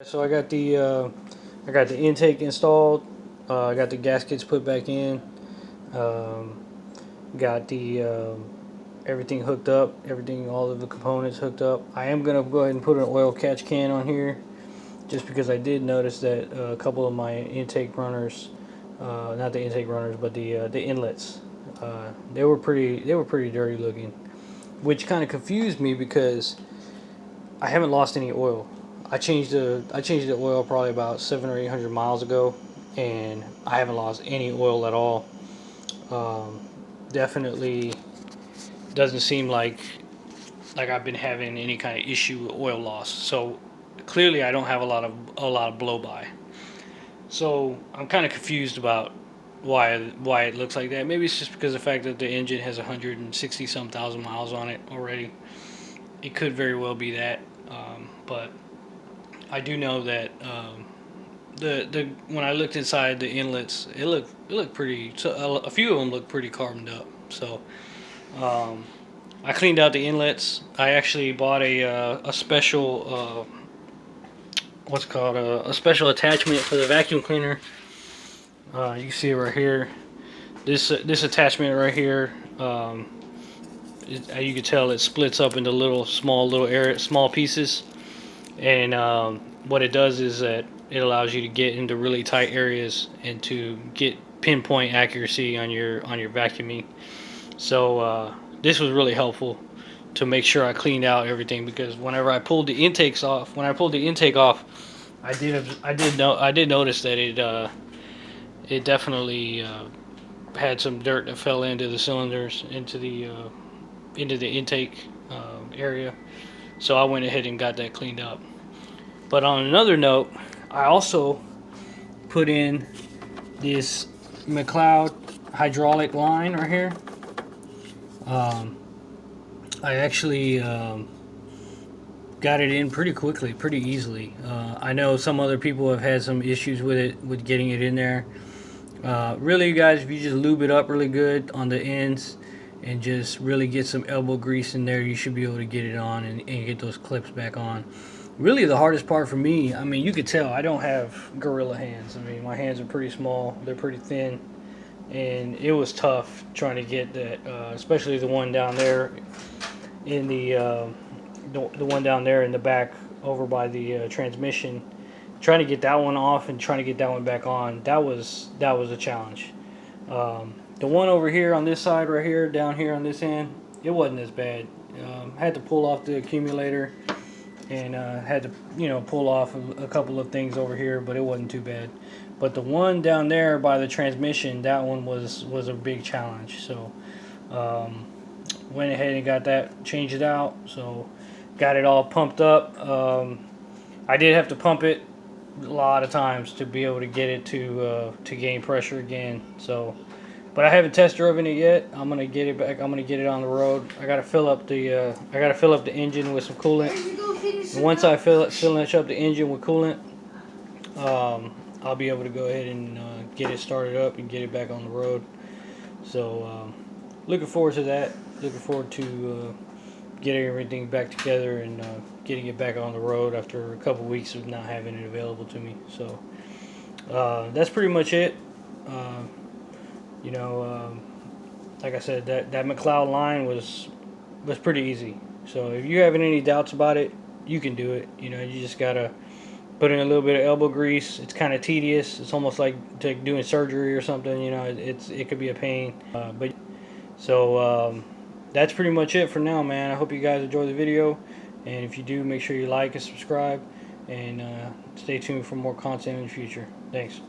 So I got the intake installed. I got the gaskets put back in. Um, got the everything hooked up. Everything, all of the components hooked up. I am gonna go ahead and put an oil catch can on here, just because I did notice that a couple of my intake runners, not the intake runners, but the inlets, they were pretty dirty looking, which kind of confused me because I haven't lost any oil. I changed the oil probably about 700 or 800 miles ago, and I haven't lost any oil at all. Um, Definitely doesn't seem like I've been having any kind of issue with oil loss. So clearly I don't have a lot of blow by. So I'm kind of confused about why it looks like that. Maybe it's just because of the fact that the engine has 160 some thousand miles on it already. It could very well be that, but I do know that the when I looked inside the inlets, it looked pretty. So a few of them look pretty carboned up. So um, I cleaned out the inlets. I actually bought a special what's it called a special attachment for the vacuum cleaner. You can see it right here. This attachment right here. You can tell it splits up into small pieces, and what it does is that it allows you to get into really tight areas and to get pinpoint accuracy on your vacuuming. So this was really helpful to make sure I cleaned out everything, because whenever I pulled the intakes off, when I pulled the intake off, I did notice that it definitely had some dirt that fell into the cylinders, into the intake area. So I went ahead and got that cleaned up. But on another note, I also put in this McLeod hydraulic line right here. Um, I actually got it in pretty quickly, pretty easily. I know some other people have had some issues with it, with getting it in there. Really, guys, if you just lube it up really good on the ends and just really get some elbow grease in there, you should be able to get it on and get those clips back on. Really, the hardest part for me, I mean, you could tell I don't have gorilla hands. I mean, my hands are pretty small, they're pretty thin, and it was tough trying to get that, especially the one down there in the one down there in the back over by the transmission. Trying to get that one off and trying to get that one back on, that was a challenge. The one over here on this side right here, down here on this end, it wasn't as bad. Had to pull off the accumulator and had to pull off a couple of things over here, but it wasn't too bad. But the one down there by the transmission, that one was a big challenge. So went ahead and got that, changed it out. So got it all pumped up. I did have to pump it a lot of times to be able to get it to gain pressure again. So, but I haven't test driven it yet. I'm gonna get it back. I'm gonna get it on the road. I gotta fill up the engine with some coolant. And once I finish up the engine with coolant, I'll be able to go ahead and get it started up and get it back on the road. So looking forward to that. Looking forward to getting everything back together and getting it back on the road after a couple weeks of not having it available to me. So that's pretty much it. Like I said, that McLeod line was pretty easy. So if you're having any doubts about it, you can do it. You just gotta put in a little bit of elbow grease. It's kind of tedious. It's almost like doing surgery or something. It could be a pain. But so that's pretty much it for now, man. I hope you guys enjoy the video, and if you do, make sure you like and subscribe, and stay tuned for more content in the future. Thanks.